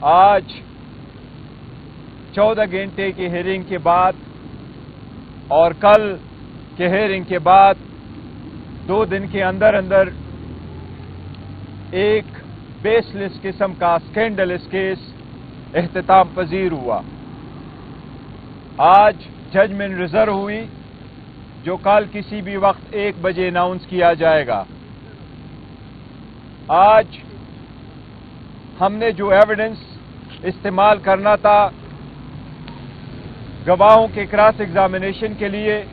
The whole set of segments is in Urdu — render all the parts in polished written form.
آج 14 گھنٹے کی ہیئرنگ کے بعد اور کل کے ہیئرنگ کے بعد 2 دن کے اندر اندر ایک بیس لیس قسم کا سکینڈلس کیس اختتام پذیر ہوا. آج ججمنٹ ریزرو ہوئی جو کل کسی بھی وقت 1 بجے اناؤنس کیا جائے گا. آج ہم نے جو ایویڈنس استعمال کرنا تھا گواہوں کے کراس ایگزامینیشن کے لیے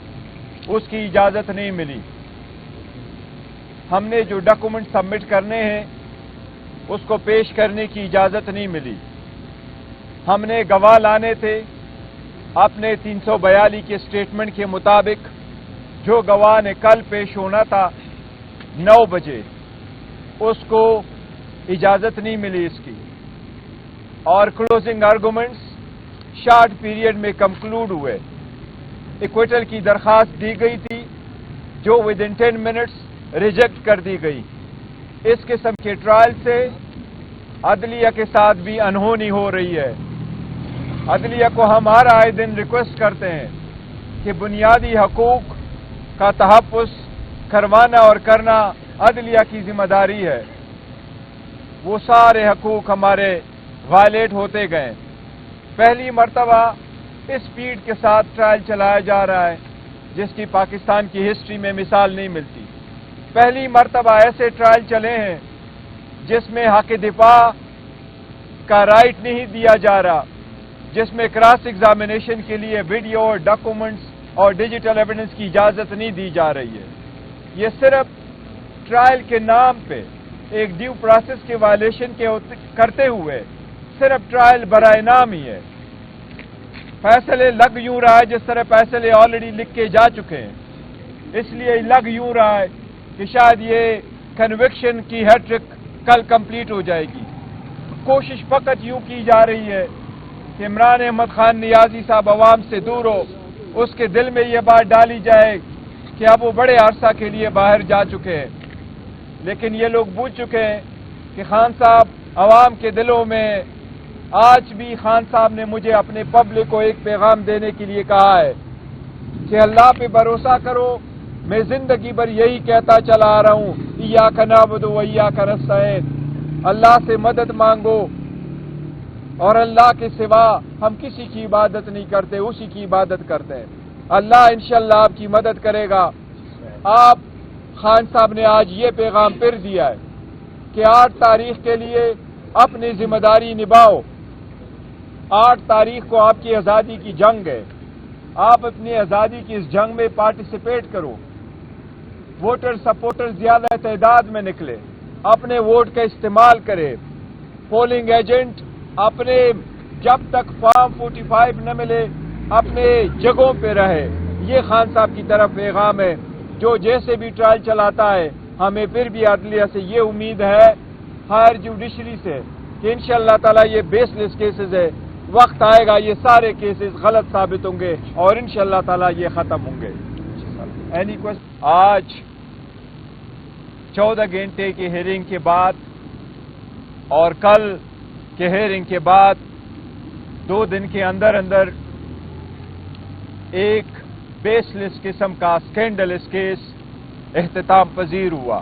اس کی اجازت نہیں ملی. ہم نے جو ڈاکومنٹ سبمٹ کرنے ہیں اس کو پیش کرنے کی اجازت نہیں ملی. ہم نے گواہ لانے تھے اپنے 342 کے اسٹیٹمنٹ کے مطابق جو گواہ نے کل پیش ہونا تھا 9 بجے اس کو اجازت نہیں ملی اس کی. اور کلوزنگ آرگومنٹس شارٹ پیریڈ میں کنکلوڈ ہوئے. ایکویٹل کی درخواست دی گئی تھی جو ودن 10 منٹس ریجیکٹ کر دی گئی. اس قسم کے ٹرائل سے عدلیہ کے ساتھ بھی انہونی ہو رہی ہے. عدلیہ کو ہم ہر آئے دن ریکویسٹ کرتے ہیں کہ بنیادی حقوق کا تحفظ کروانا اور کرنا عدلیہ کی ذمہ داری ہے. وہ سارے حقوق ہمارے وائلیٹ ہوتے گئے. پہلی مرتبہ اس سپیڈ کے ساتھ ٹرائل چلایا جا رہا ہے جس کی پاکستان کی ہسٹری میں مثال نہیں ملتی. پہلی مرتبہ ایسے ٹرائل چلے ہیں جس میں حق دفاع کا رائٹ نہیں دیا جا رہا, جس میں کراس ایگزامینیشن کے لیے ویڈیو اور ڈاکومنٹس اور ڈیجیٹل ایویڈنس کی اجازت نہیں دی جا رہی ہے. یہ صرف ٹرائل کے نام پہ ایک ڈیو پروسیس کے وائلیشن کے کرتے ہوئے صرف ٹرائل برائے نام ہی ہے. فیصلے لگ یوں رہا ہے جس طرح فیصلے آلریڈی لکھ کے جا چکے ہیں. اس لیے لگ یوں رہا ہے کہ شاید یہ کنوکشن کی ہیٹرک کل کمپلیٹ ہو جائے گی. کوشش فقط یوں کی جا رہی ہے کہ عمران احمد خان نیازی صاحب عوام سے دور ہو, اس کے دل میں یہ بات ڈالی جائے کہ اب وہ بڑے عرصہ کے لیے باہر جا چکے ہیں. لیکن یہ لوگ بوجھ چکے ہیں کہ خان صاحب عوام کے دلوں میں. آج بھی خان صاحب نے مجھے اپنے پبلک کو ایک پیغام دینے کے لیے کہا ہے کہ اللہ پہ بھروسہ کرو. میں زندگی بھر یہی کہتا چلا آ رہا ہوں, ایاک نعبد و ایاک نستعین, اللہ سے مدد مانگو اور اللہ کے سوا ہم کسی کی عبادت نہیں کرتے, اسی کی عبادت کرتے ہیں. اللہ انشاءاللہ آپ کی مدد کرے گا. آپ خان صاحب نے آج یہ پیغام پھر دیا ہے کہ 8 تاریخ کے لیے اپنی ذمہ داری نبھاؤ. 8 تاریخ کو آپ کی آزادی کی جنگ ہے. آپ اپنی آزادی کی اس جنگ میں پارٹیسپیٹ کرو. ووٹر سپورٹر زیادہ تعداد میں نکلے, اپنے ووٹ کا استعمال کرے. پولنگ ایجنٹ اپنے جب تک فارم 45 نہ ملے اپنے جگہوں پہ رہے. یہ خان صاحب کی طرف پیغام ہے. جو جیسے بھی ٹرائل چلاتا ہے ہمیں پھر بھی عدلیہ سے یہ امید ہے, ہائر جوڈیشری سے, کہ انشاءاللہ تعالی یہ بیس لیس کیسز ہے. وقت آئے گا یہ سارے کیسز غلط ثابت ہوں گے اور انشاءاللہ تعالی یہ ختم ہوں گے. Any question? آج 14 گھنٹے کی ہیئرنگ کے بعد اور کل کے ہیئرنگ کے بعد 2 دن کے اندر اندر ایک بیس لیس قسم کا سکینڈلس کیس اختتام پذیر ہوا.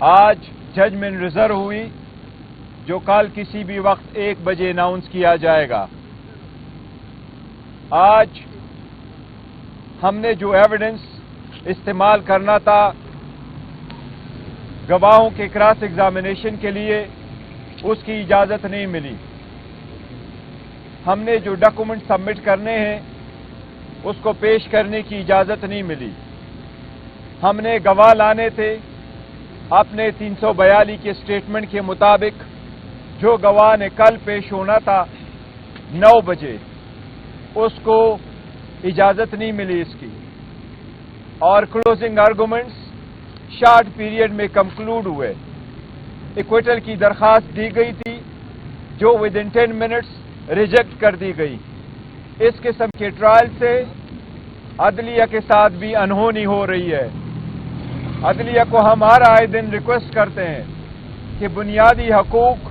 آج ججمنٹ ریزرو ہوئی جو کل کسی بھی وقت 1 بجے اناؤنس کیا جائے گا. آج ہم نے جو ایویڈنس استعمال کرنا تھا گواہوں کے کراس ایگزامینیشن کے لیے اس کی اجازت نہیں ملی. ہم نے جو ڈاکومنٹ سبمٹ کرنے ہیں اس کو پیش کرنے کی اجازت نہیں ملی. ہم نے گواہ لانے تھے اپنے 342 کے اسٹیٹمنٹ کے مطابق جو گواہ نے کل پیش ہونا تھا 9 بجے اس کو اجازت نہیں ملی اس کی. اور کلوزنگ آرگومنٹس شارٹ پیریڈ میں کنکلوڈ ہوئے. ایکویٹل کی درخواست دی گئی تھی جو ودن 10 منٹس ریجیکٹ کر دی گئی. اس قسم کے ٹرائل سے عدلیہ کے ساتھ بھی انہونی ہو رہی ہے. عدلیہ کو ہم ہر آئے دن ریکویسٹ کرتے ہیں کہ بنیادی حقوق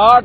8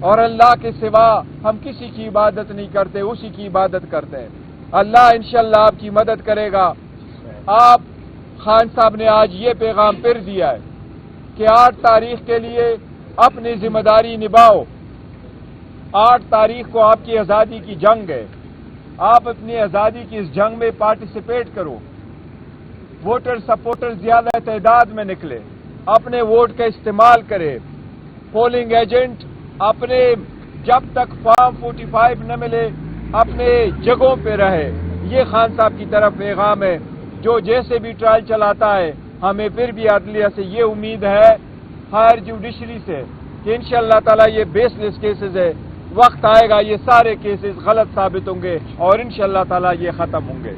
اور اللہ کے سوا ہم کسی کی عبادت نہیں کرتے، اسی کی عبادت کرتے ہیں۔ اللہ انشاءاللہ آپ کی مدد کرے گا۔ آپ خان صاحب نے آج یہ پیغام پھر دیا ہے کہ 8 تاریخ کے لیے اپنی ذمہ داری نبھاؤ۔ 8 تاریخ کو آپ کی آزادی کی جنگ ہے، آپ اپنی آزادی کی اس جنگ میں پارٹیسپیٹ کرو۔ ووٹر سپورٹر زیادہ تعداد میں نکلے، اپنے ووٹ کا استعمال کرے۔ پولنگ ایجنٹ اپنے جب تک فارم 45 نہ ملے اپنے جگہوں پہ رہے۔ یہ خان صاحب کی طرف پیغام ہے۔ جو جیسے بھی ٹرائل چلاتا ہے، ہمیں پھر بھی عدلیہ سے یہ امید ہے، ہائر جوڈیشری سے، کہ انشاءاللہ تعالی یہ بیس لیس کیسز ہے، وقت آئے گا یہ سارے کیسز غلط ثابت ہوں گے اور انشاءاللہ تعالی یہ ختم ہوں گے۔